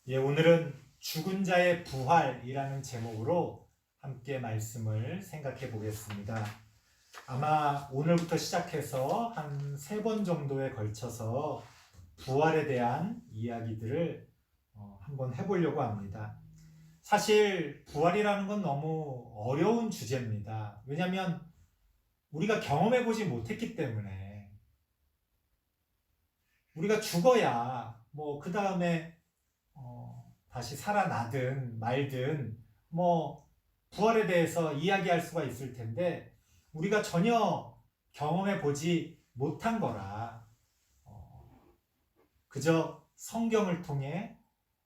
오늘은 죽은 자의 부활이라는 제목으로 함께 말씀을 생각해 보겠습니다. 아마 오늘부터 시작해서 한 3번 정도에 걸쳐서 부활에 대한 이야기들을 한번 해보려고 합니다. 사실 부활이라는 건 너무 어려운 주제입니다. 왜냐하면 우리가 경험해보지 못했기 때문에 우리가 죽어야 그 다음에 다시 살아나든 말든 부활에 대해서 이야기할 수가 있을 텐데 우리가 전혀 경험해 보지 못한 거라 그저 성경을 통해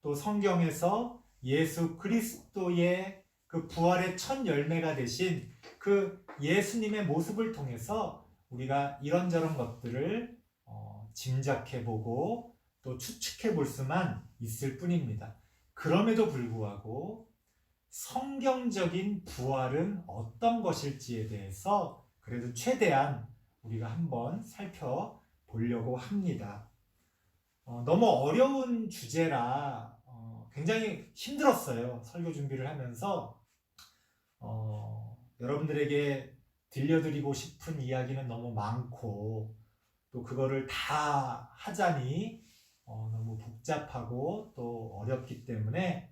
또 성경에서 예수 그리스도의 그 부활의 첫 열매가 되신 그 예수님의 모습을 통해서 우리가 이런저런 것들을 짐작해 보고 또 추측해 볼 수만 있을 뿐입니다. 그럼에도 불구하고 성경적인 부활은 어떤 것일지에 대해서 그래도 최대한 우리가 한번 살펴보려고 합니다. 너무 어려운 주제라 굉장히 힘들었어요. 설교 준비를 하면서 여러분들에게 들려드리고 싶은 이야기는 너무 많고 또 그거를 다 하자니 너무 복잡하고 또 어렵기 때문에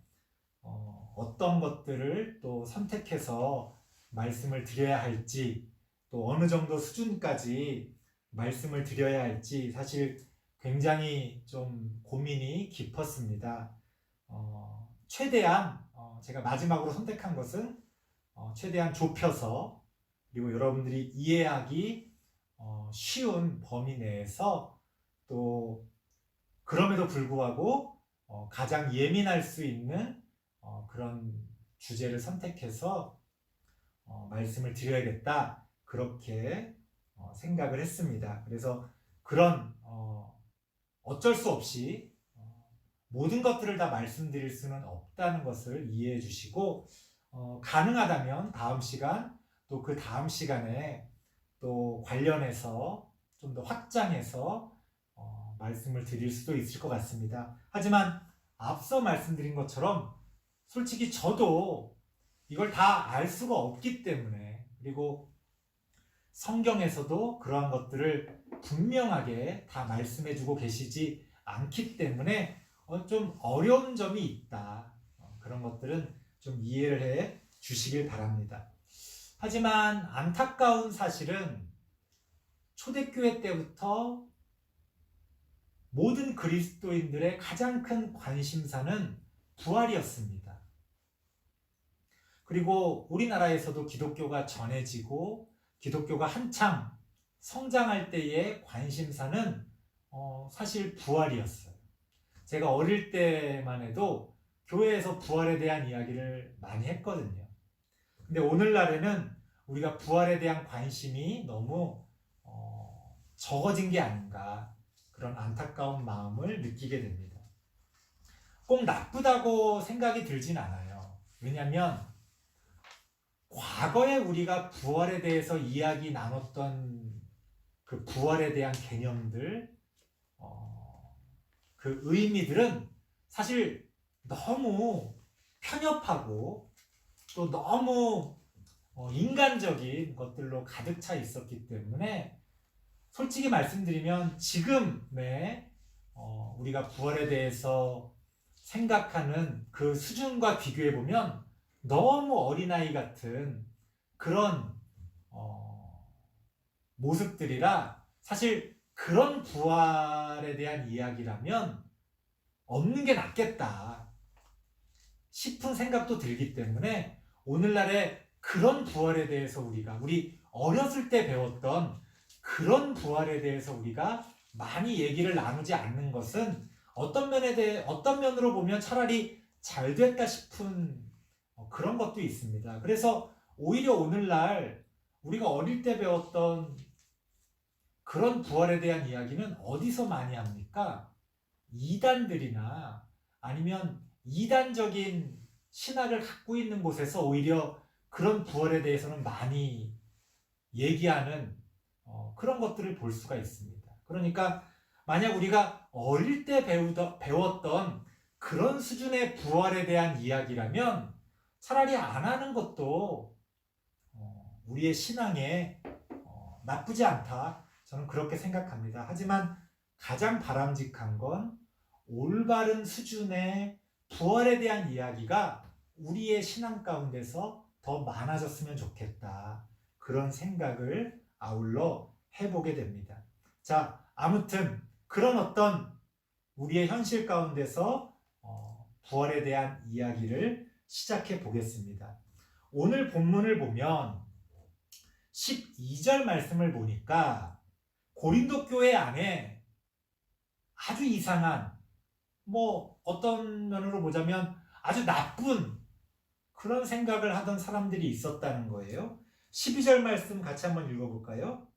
어떤 것들을 또 선택해서 말씀을 드려야 할지 또 어느 정도 수준까지 말씀을 드려야 할지 사실 굉장히 좀 고민이 깊었습니다. 최대한 제가 마지막으로 선택한 것은 최대한 좁혀서 그리고 여러분들이 이해하기 쉬운 범위 내에서 또 그럼에도 불구하고 가장 예민할 수 있는 그런 주제를 선택해서 말씀을 드려야겠다 그렇게 생각을 했습니다. 그래서 그런 어쩔 수 없이 모든 것들을 다 말씀드릴 수는 없다는 것을 이해해 주시고 가능하다면 다음 시간 또 그 다음 시간에 또 관련해서 좀 더 확장해서 말씀을 드릴 수도 있을 것 같습니다. 하지만 앞서 말씀드린 것처럼 솔직히 저도 이걸 다 알 수가 없기 때문에 그리고 성경에서도 그러한 것들을 분명하게 다 말씀해주고 계시지 않기 때문에 좀 어려운 점이 있다. 그런 것들은 좀 이해를 해 주시길 바랍니다. 하지만 안타까운 사실은 초대교회 때부터 모든 그리스도인들의 가장 큰 관심사는 부활이었습니다. 그리고 우리나라에서도 기독교가 전해지고 기독교가 한창 성장할 때의 관심사는 사실 부활이었어요. 제가 어릴 때만 해도 교회에서 부활에 대한 이야기를 많이 했거든요. 근데 오늘날에는 우리가 부활에 대한 관심이 너무 적어진 게 아닌가 그런 안타까운 마음을 느끼게 됩니다. 꼭 나쁘다고 생각이 들진 않아요. 왜냐하면 과거에 우리가 부활에 대해서 이야기 나눴던 그 부활에 대한 개념들, 그 의미들은 사실 너무 편협하고 또 너무 인간적인 것들로 가득 차 있었기 때문에 솔직히 말씀드리면 지금의 우리가 부활에 대해서 생각하는 그 수준과 비교해보면 너무 어린아이 같은 그런 모습들이라 사실 그런 부활에 대한 이야기라면 없는 게 낫겠다 싶은 생각도 들기 때문에 오늘날의 그런 부활에 대해서 우리 어렸을 때 배웠던 그런 부활에 대해서 우리가 많이 얘기를 나누지 않는 것은 어떤 면으로 보면 차라리 잘 됐다 싶은 그런 것도 있습니다. 그래서 오히려 오늘날 우리가 어릴 때 배웠던 그런 부활에 대한 이야기는 어디서 많이 합니까? 이단들이나 아니면 이단적인 신학을 갖고 있는 곳에서 오히려 그런 부활에 대해서는 많이 얘기하는 그런 것들을 볼 수가 있습니다. 그러니까 만약 우리가 어릴 때 배웠던 그런 수준의 부활에 대한 이야기라면 차라리 안 하는 것도 우리의 신앙에 나쁘지 않다. 저는 그렇게 생각합니다. 하지만 가장 바람직한 건 올바른 수준의 부활에 대한 이야기가 우리의 신앙 가운데서 더 많아졌으면 좋겠다. 그런 생각을 아울러 해보게 됩니다. 자, 아무튼 그런 어떤 우리의 현실 가운데서 부활에 대한 이야기를 시작해 보겠습니다. 오늘 본문을 보면 12절 말씀을 보니까 고린도 교회 안에 아주 이상한, 어떤 면으로 보자면 아주 나쁜 그런 생각을 하던 사람들이 있었다는 거예요. 12절 말씀 같이 한번 읽어볼까요?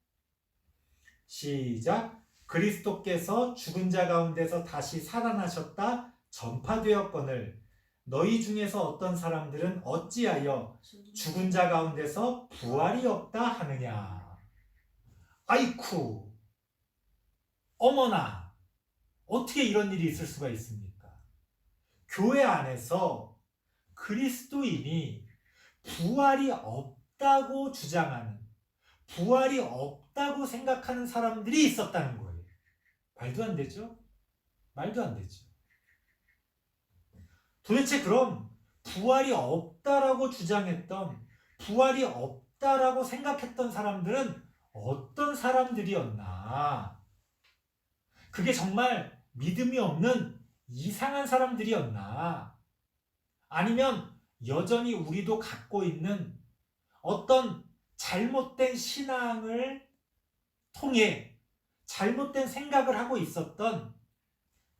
시작. 그리스도께서 죽은 자 가운데서 다시 살아나셨다 전파되었거늘 너희 중에서 어떤 사람들은 어찌하여 죽은 자 가운데서 부활이 없다 하느냐. 아이쿠, 어머나, 어떻게 이런 일이 있을 수가 있습니까? 교회 안에서 그리스도인이 부활이 없다고 주장하는, 부활이 없다고 생각하는 사람들이 있었다는 거예요. 말도 안 되죠? 말도 안 되죠. 도대체 그럼 부활이 없다라고 주장했던, 부활이 없다라고 생각했던 사람들은 어떤 사람들이었나? 그게 정말 믿음이 없는 이상한 사람들이었나? 아니면 여전히 우리도 갖고 있는 어떤 잘못된 신앙을 통해 잘못된 생각을 하고 있었던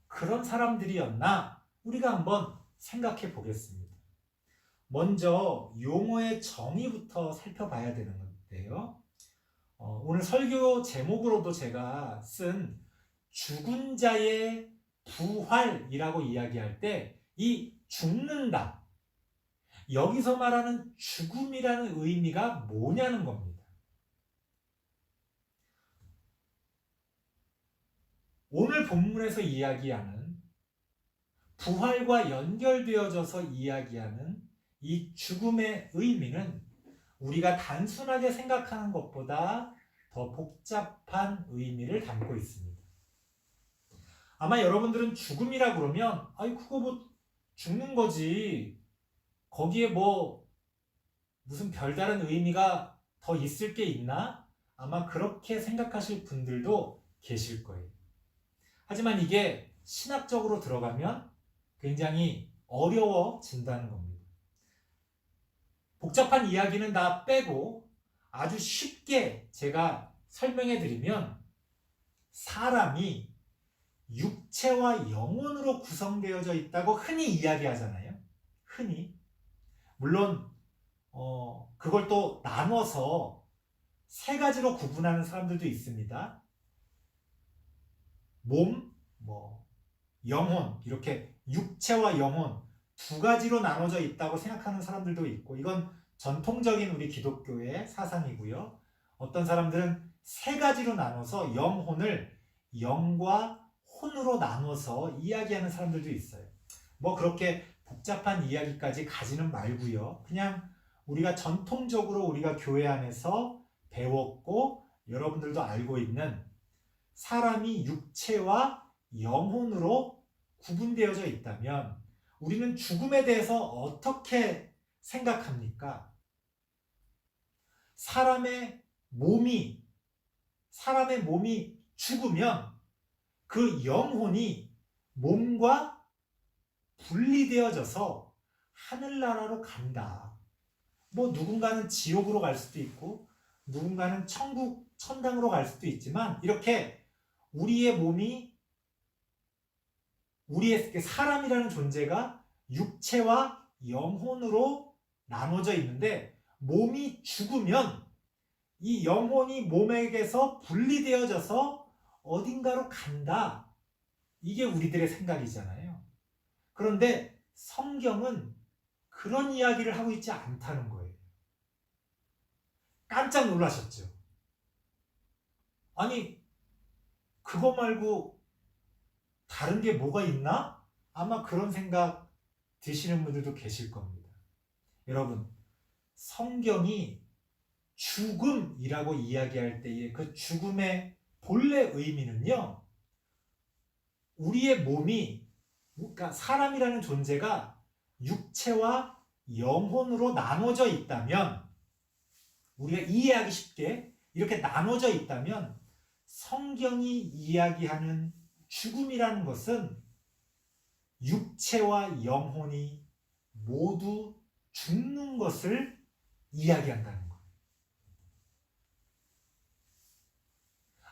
그런 사람들이었나? 우리가 한번 생각해 보겠습니다. 먼저 용어의 정의부터 살펴봐야 되는 건데요. 오늘 설교 제목으로도 제가 쓴 죽은 자의 부활이라고 이야기할 때 이 죽는다, 여기서 말하는 죽음이라는 의미가 뭐냐는 겁니다. 오늘 본문에서 이야기하는 부활과 연결되어져서 이야기하는 이 죽음의 의미는 우리가 단순하게 생각하는 것보다 더 복잡한 의미를 담고 있습니다. 아마 여러분들은 죽음이라 그러면 그거 죽는 거지, 거기에 무슨 별다른 의미가 더 있을 게 있나? 아마 그렇게 생각하실 분들도 계실 거예요. 하지만 이게 신학적으로 들어가면 굉장히 어려워진다는 겁니다. 복잡한 이야기는 다 빼고 아주 쉽게 제가 설명해 드리면, 사람이 육체와 영혼으로 구성되어져 있다고 흔히 이야기하잖아요. 흔히. 물론 그걸 또 나눠서 세 가지로 구분하는 사람들도 있습니다. 몸, 영혼, 이렇게 육체와 영혼 두 가지로 나눠져 있다고 생각하는 사람들도 있고, 이건 전통적인 우리 기독교의 사상이고요. 어떤 사람들은 세 가지로 나눠서 영혼을 영과 혼으로 나눠서 이야기하는 사람들도 있어요. 그렇게 복잡한 이야기까지 가지는 말고요. 그냥 우리가 전통적으로 우리가 교회 안에서 배웠고 여러분들도 알고 있는, 사람이 육체와 영혼으로 구분되어져 있다면 우리는 죽음에 대해서 어떻게 생각합니까? 사람의 몸이 죽으면 그 영혼이 몸과 분리되어져서 하늘나라로 간다. 누군가는 지옥으로 갈 수도 있고 누군가는 천국, 천당으로 갈 수도 있지만, 이렇게 우리의 몸이, 우리의 사람이라는 존재가 육체와 영혼으로 나눠져 있는데, 몸이 죽으면 이 영혼이 몸에게서 분리되어져서 어딘가로 간다. 이게 우리들의 생각이잖아요. 그런데 성경은 그런 이야기를 하고 있지 않다는 거예요. 깜짝 놀라셨죠? 아니, 그거 말고 다른 게 뭐가 있나? 아마 그런 생각 드시는 분들도 계실 겁니다. 여러분, 성경이 죽음이라고 이야기할 때의 그 죽음의 본래 의미는요, 우리의 몸이, 그러니까 사람이라는 존재가 육체와 영혼으로 나눠져 있다면, 우리가 이해하기 쉽게 이렇게 나눠져 있다면, 성경이 이야기하는 죽음이라는 것은 육체와 영혼이 모두 죽는 것을 이야기한다는 거예요.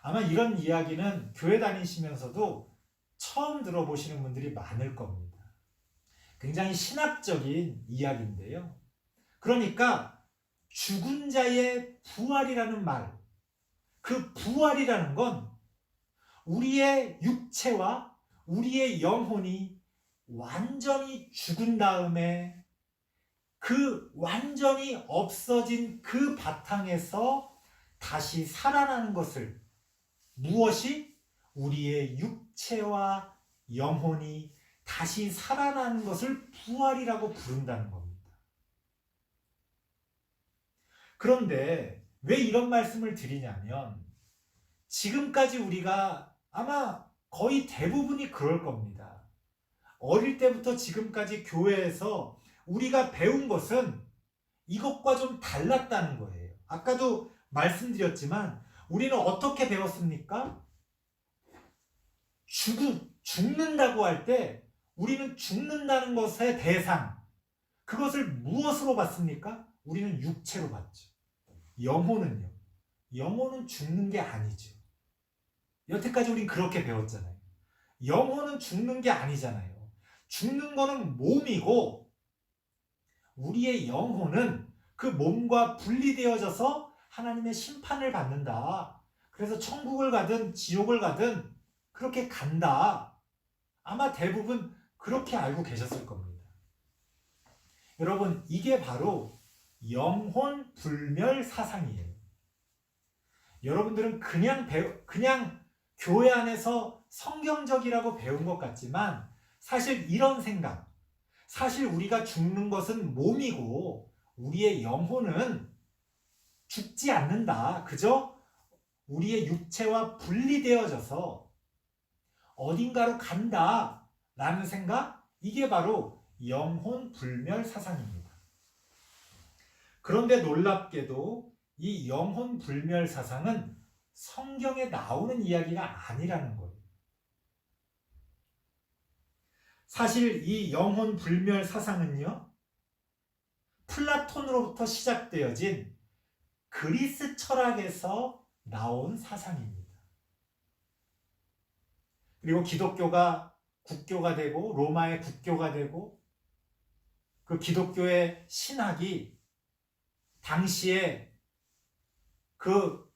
아마 이런 이야기는 교회 다니시면서도 처음 들어보시는 분들이 많을 겁니다. 굉장히 신학적인 이야기인데요. 그러니까 죽은 자의 부활이라는 말, 그 부활이라는 건 우리의 육체와 우리의 영혼이 완전히 죽은 다음에 그 완전히 없어진 그 바탕에서 다시 살아나는 것을, 무엇이? 우리의 육체와 영혼이 다시 살아나는 것을 부활이라고 부른다는 겁니다. 그런데 왜 이런 말씀을 드리냐면, 지금까지 우리가 아마 거의 대부분이 그럴 겁니다. 어릴 때부터 지금까지 교회에서 우리가 배운 것은 이것과 좀 달랐다는 거예요. 아까도 말씀드렸지만 우리는 어떻게 배웠습니까? 죽는다고 할 때 우리는 죽는다는 것의 대상, 그것을 무엇으로 봤습니까? 우리는 육체로 봤죠. 영혼은요? 영혼은 죽는 게 아니죠. 여태까지 우린 그렇게 배웠잖아요. 영혼은 죽는 게 아니잖아요. 죽는 거는 몸이고, 우리의 영혼은 그 몸과 분리되어져서 하나님의 심판을 받는다. 그래서 천국을 가든 지옥을 가든 그렇게 간다. 아마 대부분 그렇게 알고 계셨을 겁니다. 여러분, 이게 바로 영혼 불멸 사상이에요. 여러분들은 그냥 교회 안에서 성경적이라고 배운 것 같지만, 사실 이런 생각, 사실 우리가 죽는 것은 몸이고 우리의 영혼은 죽지 않는다. 그저 우리의 육체와 분리되어져서 어딘가로 간다 라는 생각, 이게 바로 영혼 불멸 사상입니다. 그런데 놀랍게도 이 영혼 불멸 사상은 성경에 나오는 이야기가 아니라는 거예요. 사실 이 영혼 불멸 사상은요, 플라톤으로부터 시작되어진 그리스 철학에서 나온 사상입니다. 그리고 기독교가 국교가 되고 로마의 국교가 되고, 그 기독교의 신학이 당시에 그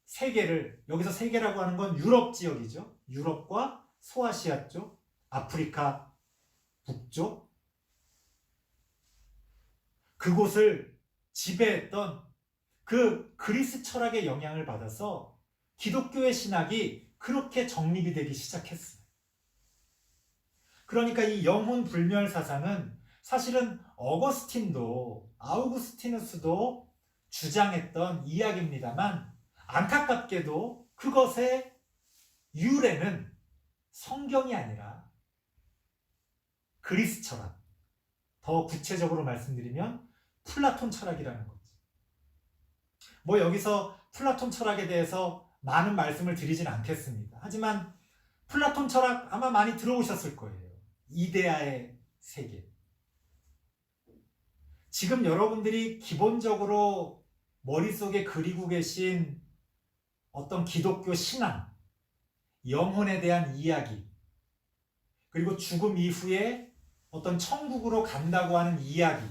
세계를, 여기서 세계라고 하는 건 유럽 지역이죠. 유럽과 소아시아 쪽, 아프리카 북쪽, 그곳을 지배했던 그 그리스 철학의 영향을 받아서 기독교의 신학이 그렇게 정립이 되기 시작했어요. 그러니까 이 영혼 불멸 사상은 사실은 어거스틴도, 아우구스티누스도 주장했던 이야기입니다만, 안타깝게도 그것의 유래는 성경이 아니라 그리스 철학, 더 구체적으로 말씀드리면 플라톤 철학이라는 거죠. 뭐 여기서 플라톤 철학에 대해서 많은 말씀을 드리진 않겠습니다. 하지만 플라톤 철학 아마 많이 들어오셨을 거예요. 이데아의 세계. 지금 여러분들이 기본적으로 머릿속에 그리고 계신 어떤 기독교 신앙, 영혼에 대한 이야기, 그리고 죽음 이후에 어떤 천국으로 간다고 하는 이야기,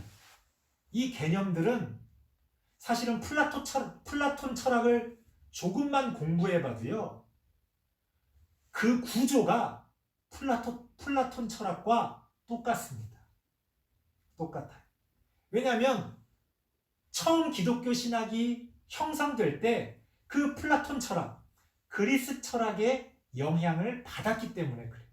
이 개념들은 사실은 플라톤 철학을 조금만 공부해봐도요, 그 구조가 플라톤 철학과 똑같습니다. 똑같아요. 왜냐하면 처음 기독교 신학이 형성될 때 그 플라톤 철학, 그리스 철학의 영향을 받았기 때문에 그래요.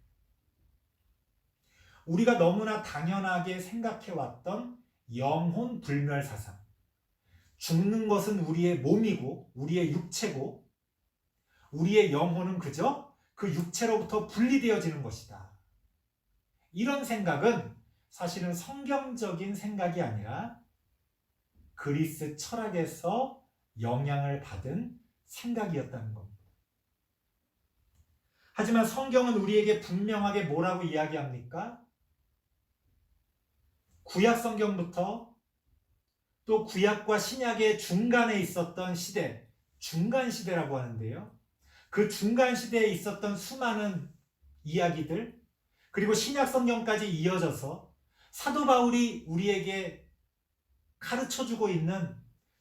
우리가 너무나 당연하게 생각해왔던 영혼 불멸 사상. 죽는 것은 우리의 몸이고 우리의 육체고 우리의 영혼은 그저 그 육체로부터 분리되어지는 것이다. 이런 생각은 사실은 성경적인 생각이 아니라 그리스 철학에서 영향을 받은 생각이었다는 겁니다. 하지만 성경은 우리에게 분명하게 뭐라고 이야기합니까? 구약 성경부터 또 구약과 신약의 중간에 있었던 시대, 중간 시대라고 하는데요. 그 중간 시대에 있었던 수많은 이야기들, 그리고 신약 성경까지 이어져서 사도 바울이 우리에게 가르쳐주고 있는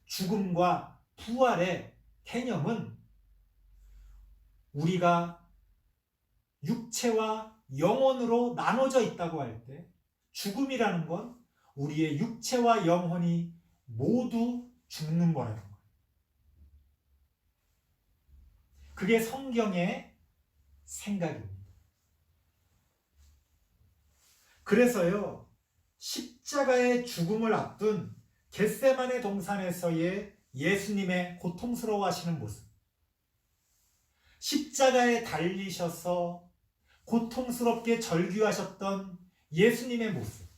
죽음과 부활의 개념은 우리가 육체와 영혼으로 나눠져 있다고 할 때 죽음이라는 건 우리의 육체와 영혼이 모두 죽는 거라는 거예요. 그게 성경의 생각입니다. 그래서요, 십자가의 죽음을 앞둔 겟세마네 동산에서의 예수님의 고통스러워하시는 모습, 십자가에 달리셔서 고통스럽게 절규하셨던 예수님의 모습,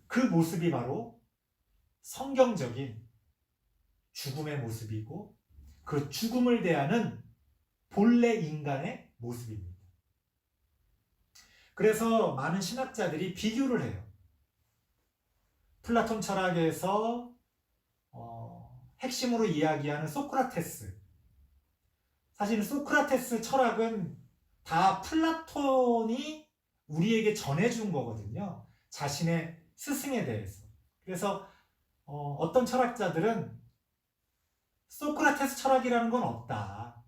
그 모습이 바로 성경적인 죽음의 모습이고 그 죽음을 대하는 본래 인간의 모습입니다. 그래서 많은 신학자들이 비교를 해요. 플라톤 철학에서 핵심으로 이야기하는 소크라테스. 사실 소크라테스 철학은 다 플라톤이 우리에게 전해준 거거든요. 자신의 스승에 대해서. 그래서 어떤 철학자들은 소크라테스 철학이라는 건 없다.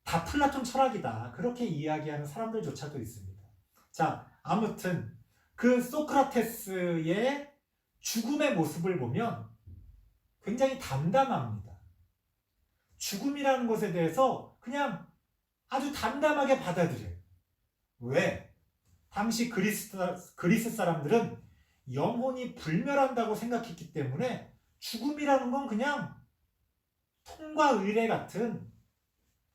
다 플라톤 철학이다. 그렇게 이야기하는 사람들조차도 있습니다. 자, 아무튼 그 소크라테스의 죽음의 모습을 보면 굉장히 담담합니다. 죽음이라는 것에 대해서 그냥 아주 담담하게 받아들여요. 왜? 당시 그리스 사람들은 영혼이 불멸한다고 생각했기 때문에 죽음이라는 건 그냥 통과 의례 같은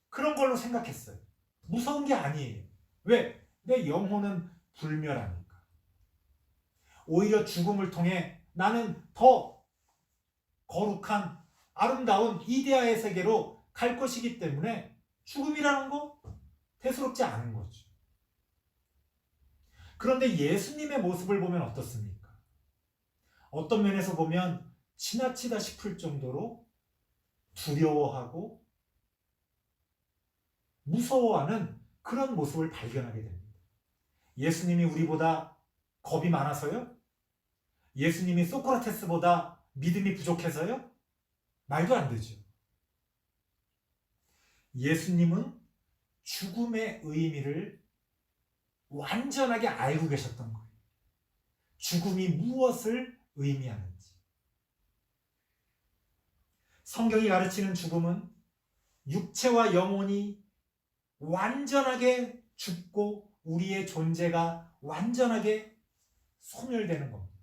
그런 걸로 생각했어요. 무서운 게 아니에요. 왜? 내 영혼은 불멸하니까. 오히려 죽음을 통해 나는 더 거룩한 아름다운 이데아의 세계로 갈 것이기 때문에 죽음이라는 거 대수롭지 않은 거죠. 그런데 예수님의 모습을 보면 어떻습니까? 어떤 면에서 보면 지나치다 싶을 정도로 두려워하고 무서워하는 그런 모습을 발견하게 됩니다. 예수님이 우리보다 겁이 많아서요? 예수님이 소크라테스보다 믿음이 부족해서요? 말도 안 되죠. 예수님은 죽음의 의미를 완전하게 알고 계셨던 거예요. 죽음이 무엇을 의미하는지. 성경이 가르치는 죽음은 육체와 영혼이 완전하게 죽고 우리의 존재가 완전하게 소멸되는 겁니다.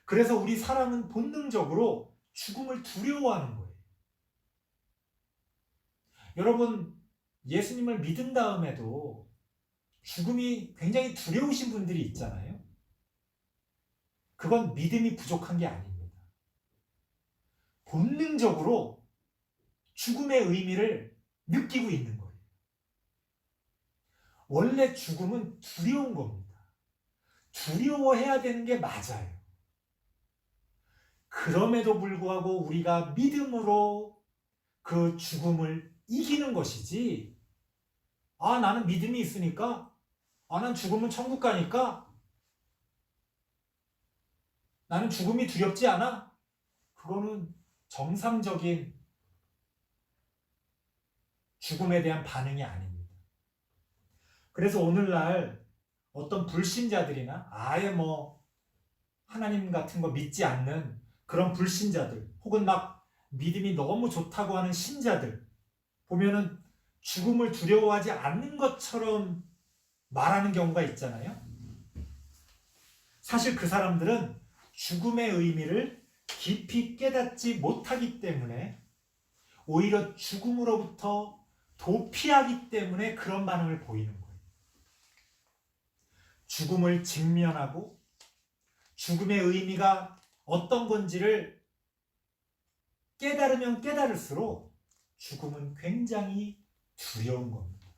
그래서 우리 사람은 본능적으로 죽음을 두려워하는 거예요. 여러분, 예수님을 믿은 다음에도 죽음이 굉장히 두려우신 분들이 있잖아요. 그건 믿음이 부족한 게 아닙니다. 본능적으로 죽음의 의미를 느끼고 있는 거예요. 원래 죽음은 두려운 겁니다. 두려워해야 되는 게 맞아요. 그럼에도 불구하고 우리가 믿음으로 그 죽음을 이기는 것이지, 나는 믿음이 있으니까, 난 죽으면 천국 가니까, 나는 죽음이 두렵지 않아? 그거는 정상적인 죽음에 대한 반응이 아닙니다. 그래서 오늘날 어떤 불신자들이나 아예 하나님 같은 거 믿지 않는 그런 불신자들, 혹은 막 믿음이 너무 좋다고 하는 신자들 보면은 죽음을 두려워하지 않는 것처럼 말하는 경우가 있잖아요. 사실 그 사람들은 죽음의 의미를 깊이 깨닫지 못하기 때문에 오히려 죽음으로부터 도피하기 때문에 그런 반응을 보이는 거예요. 죽음을 직면하고 죽음의 의미가 어떤 건지를 깨달으면 깨달을수록 죽음은 굉장히 두려운 겁니다.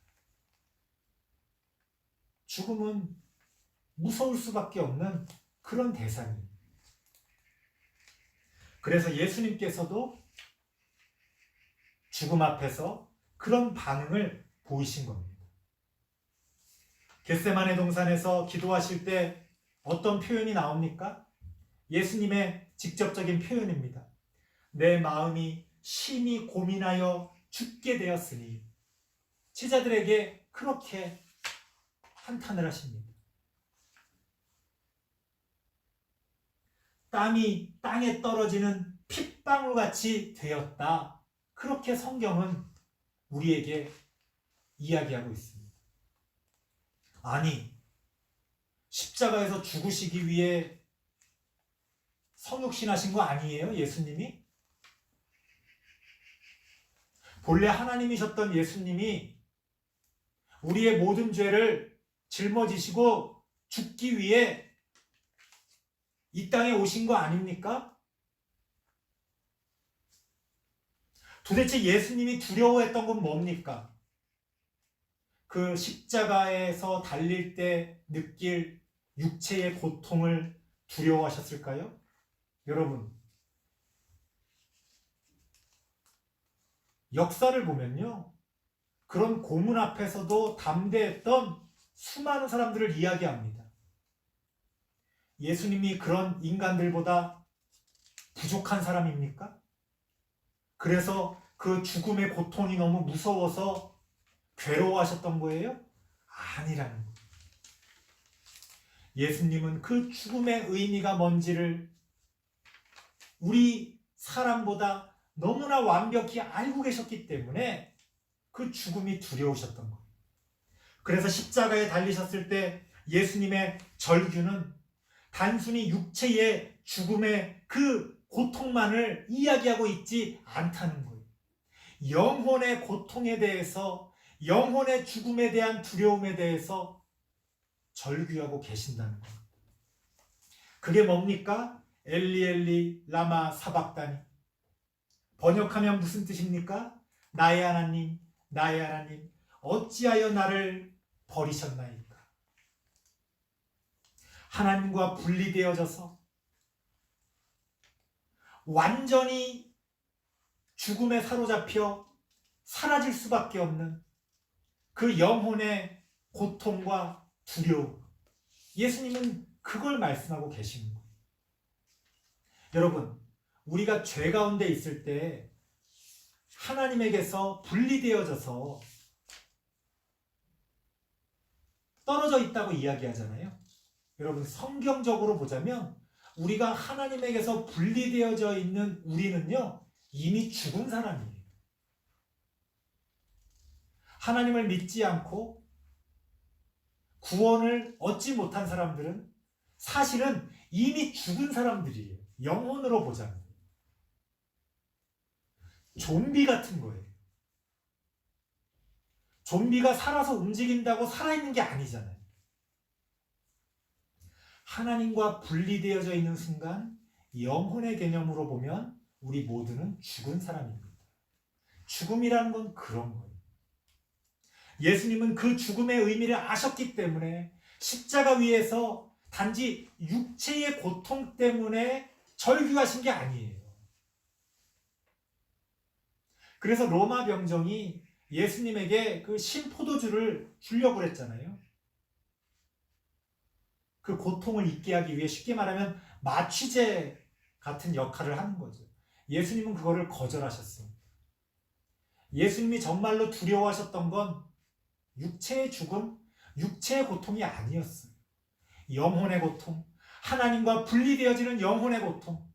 죽음은 무서울 수밖에 없는 그런 대상이에요. 그래서 예수님께서도 죽음 앞에서 그런 반응을 보이신 겁니다. 겟세마네 동산에서 기도하실 때 어떤 표현이 나옵니까? 예수님의 직접적인 표현입니다. 내 마음이 심히 고민하여 죽게 되었으니. 제자들에게 그렇게 한탄을 하십니다. 땀이 땅에 떨어지는 핏방울같이 되었다. 그렇게 성경은 우리에게 이야기하고 있습니다. 아니, 십자가에서 죽으시기 위해 성육신하신 거 아니에요? 예수님이? 본래 하나님이셨던 예수님이 우리의 모든 죄를 짊어지시고 죽기 위해 이 땅에 오신 거 아닙니까? 도대체 예수님이 두려워했던 건 뭡니까? 그 십자가에서 달릴 때 느낄 육체의 고통을 두려워하셨을까요? 여러분, 역사를 보면요, 그런 고문 앞에서도 담대했던 수많은 사람들을 이야기합니다. 예수님이 그런 인간들보다 부족한 사람입니까? 그래서 그 죽음의 고통이 너무 무서워서 괴로워하셨던 거예요? 아니라는 거예요. 예수님은 그 죽음의 의미가 뭔지를 우리 사람보다 너무나 완벽히 알고 계셨기 때문에 그 죽음이 두려우셨던 거예요. 그래서 십자가에 달리셨을 때 예수님의 절규는 단순히 육체의 죽음의 그 고통만을 이야기하고 있지 않다는 거예요. 영혼의 고통에 대해서, 영혼의 죽음에 대한 두려움에 대해서 절규하고 계신다는 거예요. 그게 뭡니까? 엘리 엘리 라마 사박다니. 번역하면 무슨 뜻입니까? 나의 하나님, 나의 하나님, 어찌하여 나를 버리셨나이까? 하나님과 분리되어져서 완전히 죽음에 사로잡혀 사라질 수밖에 없는 그 영혼의 고통과 두려움. 예수님은 그걸 말씀하고 계신 거예요. 여러분, 우리가 죄 가운데 있을 때 하나님에게서 분리되어져서 떨어져 있다고 이야기하잖아요. 여러분, 성경적으로 보자면 우리가 하나님에게서 분리되어져 있는 우리는요, 이미 죽은 사람이에요. 하나님을 믿지 않고 구원을 얻지 못한 사람들은 사실은 이미 죽은 사람들이에요. 영혼으로 보자면. 좀비 같은 거예요. 좀비가 살아서 움직인다고 살아있는 게 아니잖아요. 하나님과 분리되어져 있는 순간 영혼의 개념으로 보면 우리 모두는 죽은 사람입니다. 죽음이라는 건 그런 거예요. 예수님은 그 죽음의 의미를 아셨기 때문에 십자가 위에서 단지 육체의 고통 때문에 절규하신 게 아니에요. 그래서 로마 병정이 예수님에게 그 신포도주를 주려고 그랬잖아요. 그 고통을 잊게 하기 위해, 쉽게 말하면 마취제 같은 역할을 하는 거죠. 예수님은 그거를 거절하셨습니다. 예수님이 정말로 두려워하셨던 건 육체의 죽음, 육체의 고통이 아니었어요. 영혼의 고통, 하나님과 분리되어지는 영혼의 고통,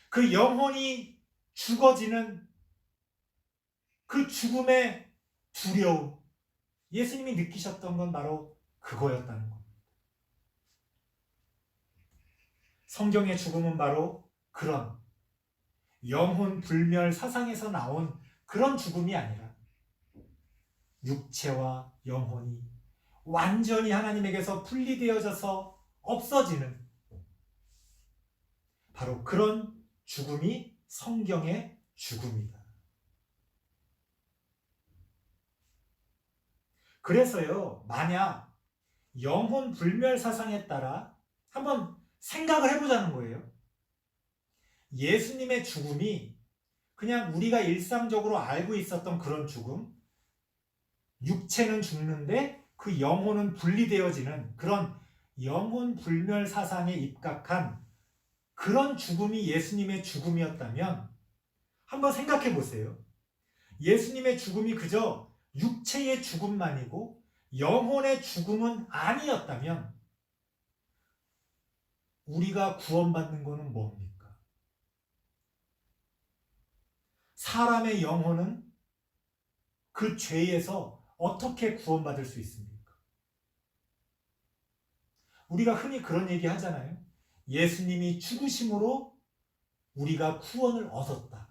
그 영혼이 죽어지는 그 죽음의 두려움, 예수님이 느끼셨던 건 바로 그거였다는 겁니다. 성경의 죽음은 바로 그런 영혼 불멸 사상에서 나온 그런 죽음이 아니라 육체와 영혼이 완전히 하나님에게서 분리되어져서 없어지는 바로 그런 죽음이 성경의 죽음이다. 그래서요, 만약 영혼 불멸 사상에 따라 한번 생각을 해보자는 거예요. 예수님의 죽음이 그냥 우리가 일상적으로 알고 있었던 그런 죽음, 육체는 죽는데 그 영혼은 분리되어지는 그런 영혼 불멸 사상에 입각한 그런 죽음이 예수님의 죽음이었다면 한번 생각해 보세요. 예수님의 죽음이 그저 육체의 죽음만이고 영혼의 죽음은 아니었다면 우리가 구원받는 것은 뭡니까? 사람의 영혼은 그 죄에서 어떻게 구원받을 수 있습니까? 우리가 흔히 그런 얘기 하잖아요. 예수님이 죽으심으로 우리가 구원을 얻었다.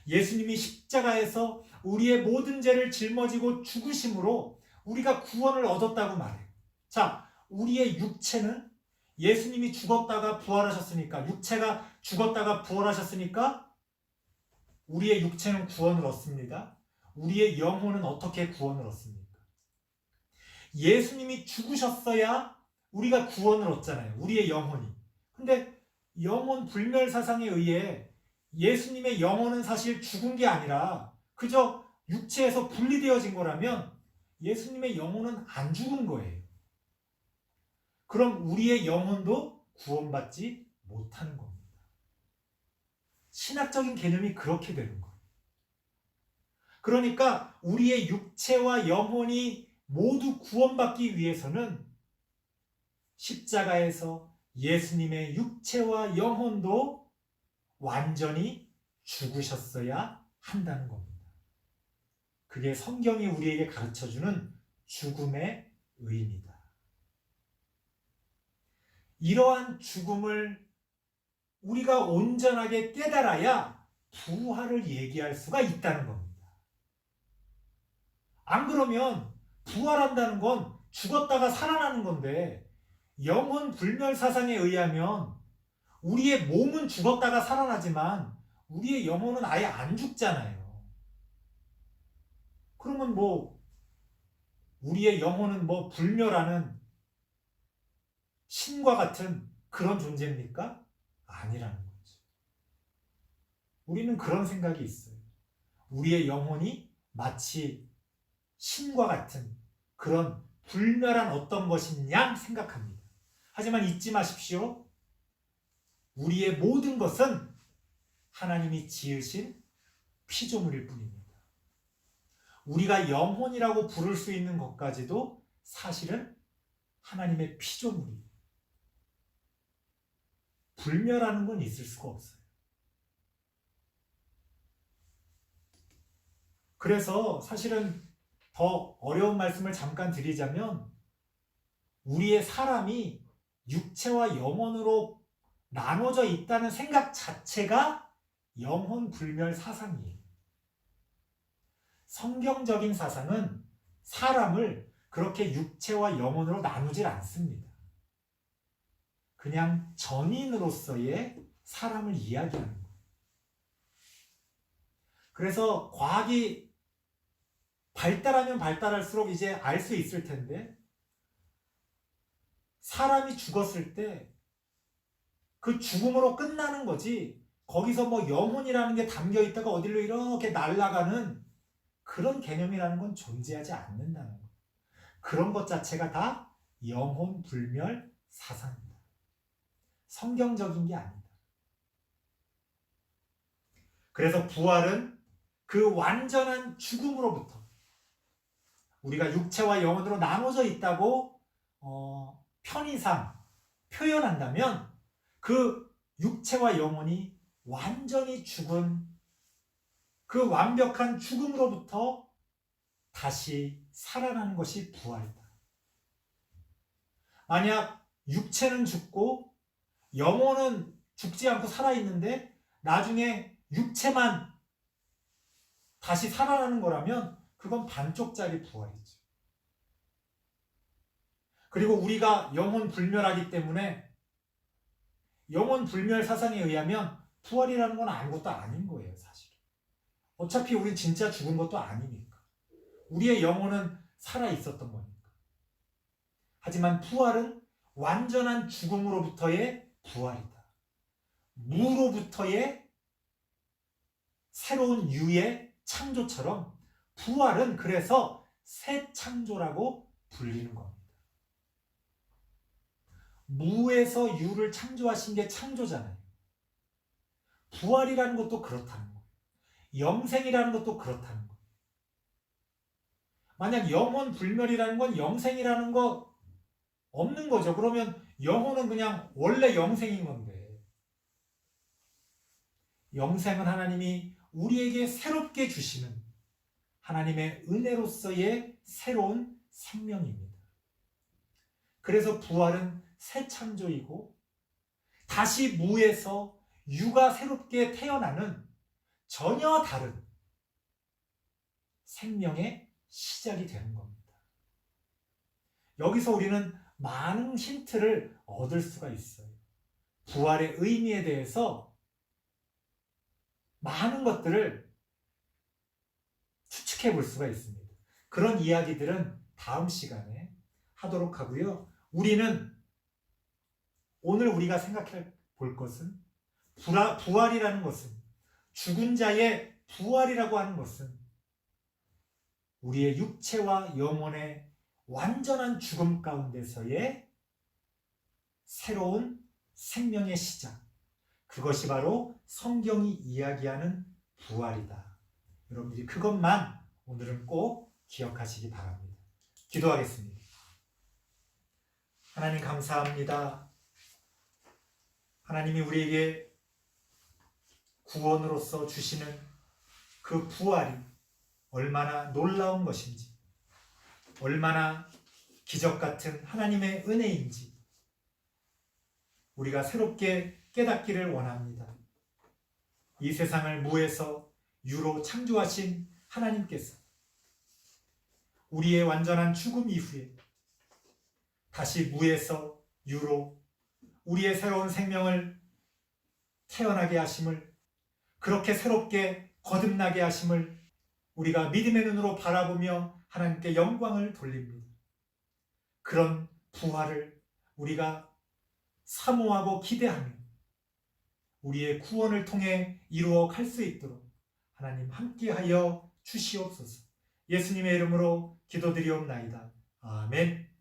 예수님이 십자가에서 우리의 모든 죄를 짊어지고 죽으심으로 우리가 구원을 얻었다고 말해요. 자, 우리의 육체는 예수님이 죽었다가 부활하셨으니까, 육체가 죽었다가 부활하셨으니까 우리의 육체는 구원을 얻습니다. 우리의 영혼은 어떻게 구원을 얻습니까? 예수님이 죽으셨어야 우리가 구원을 얻잖아요. 우리의 영혼이. 근데 영혼 불멸 사상에 의해 예수님의 영혼은 사실 죽은 게 아니라 그저 육체에서 분리되어진 거라면 예수님의 영혼은 안 죽은 거예요. 그럼 우리의 영혼도 구원받지 못하는 겁니다. 신학적인 개념이 그렇게 되는 거예요. 그러니까 우리의 육체와 영혼이 모두 구원받기 위해서는 십자가에서 예수님의 육체와 영혼도 완전히 죽으셨어야 한다는 겁니다. 그게 성경이 우리에게 가르쳐주는 죽음의 의미다. 이러한 죽음을 우리가 온전하게 깨달아야 부활을 얘기할 수가 있다는 겁니다. 안 그러면 부활한다는 건 죽었다가 살아나는 건데 영혼 불멸 사상에 의하면 우리의 몸은 죽었다가 살아나지만 우리의 영혼은 아예 안 죽잖아요. 그러면 우리의 영혼은 불멸하는 신과 같은 그런 존재입니까? 아니라는 거죠. 우리는 그런 생각이 있어요. 우리의 영혼이 마치 신과 같은 그런 불멸한 어떤 것인 양 생각합니다. 하지만 잊지 마십시오. 우리의 모든 것은 하나님이 지으신 피조물일 뿐입니다. 우리가 영혼이라고 부를 수 있는 것까지도 사실은 하나님의 피조물이에요. 불멸하는 건 있을 수가 없어요. 그래서 사실은 더 어려운 말씀을 잠깐 드리자면 우리의 사람이 육체와 영혼으로 나눠져 있다는 생각 자체가 영혼 불멸 사상이에요. 성경적인 사상은 사람을 그렇게 육체와 영혼으로 나누질 않습니다. 그냥 전인으로서의 사람을 이야기하는 거예요. 그래서 과학이 발달하면 발달할수록 이제 알 수 있을 텐데 사람이 죽었을 때 그 죽음으로 끝나는 거지 거기서 영혼이라는 게 담겨 있다가 어디로 이렇게 날아가는 그런 개념이라는 건 존재하지 않는다는 거예요. 그런 것 자체가 다 영혼 불멸 사상입니다. 성경적인 게 아니다. 그래서 부활은 그 완전한 죽음으로부터 우리가 육체와 영혼으로 나눠져 있다고 편의상 표현한다면 그 육체와 영혼이 완전히 죽은 그 완벽한 죽음으로부터 다시 살아나는 것이 부활이다. 만약 육체는 죽고 영혼은 죽지 않고 살아있는데 나중에 육체만 다시 살아나는 거라면 그건 반쪽짜리 부활이죠. 그리고 우리가 영혼 불멸하기 때문에 영혼 불멸 사상에 의하면 부활이라는 건 아무것도 아닌 거예요, 사실. 어차피 우린 진짜 죽은 것도 아니니까. 우리의 영혼은 살아있었던 거니까. 하지만 부활은 완전한 죽음으로부터의 부활이다. 무로부터의 새로운 유의 창조처럼 부활은 그래서 새 창조라고 불리는 겁니다. 무에서 유를 창조하신 게 창조잖아요. 부활이라는 것도 그렇다는 거예요. 영생이라는 것도 그렇다는 거예요. 만약 영혼 불멸이라는 건 영생이라는 거 없는 거죠. 그러면 영혼은 그냥 원래 영생인 건데, 영생은 하나님이 우리에게 새롭게 주시는 하나님의 은혜로서의 새로운 생명입니다. 그래서 부활은 새 창조이고 다시 무에서 유가 새롭게 태어나는 전혀 다른 생명의 시작이 되는 겁니다. 여기서 우리는 많은 힌트를 얻을 수가 있어요. 부활의 의미에 대해서 많은 것들을 추측해 볼 수가 있습니다. 그런 이야기들은 다음 시간에 하도록 하고요. 우리는 오늘 우리가 생각해 볼 것은 부활이라는 것은, 죽은 자의 부활이라고 하는 것은 우리의 육체와 영혼의 완전한 죽음 가운데서의 새로운 생명의 시작, 그것이 바로 성경이 이야기하는 부활이다. 여러분들이 그것만 오늘은 꼭 기억하시기 바랍니다. 기도하겠습니다. 하나님 감사합니다. 하나님이 우리에게 구원으로서 주시는 그 부활이 얼마나 놀라운 것인지, 얼마나 기적 같은 하나님의 은혜인지 우리가 새롭게 깨닫기를 원합니다. 이 세상을 무에서 유로 창조하신 하나님께서 우리의 완전한 죽음 이후에 다시 무에서 유로 우리의 새로운 생명을 태어나게 하심을, 그렇게 새롭게 거듭나게 하심을 우리가 믿음의 눈으로 바라보며 하나님께 영광을 돌립니다. 그런 부활을 우리가 사모하고 기대하며 우리의 구원을 통해 이루어 갈 수 있도록 하나님 함께하여 주시옵소서. 예수님의 이름으로 기도드리옵나이다. 아멘.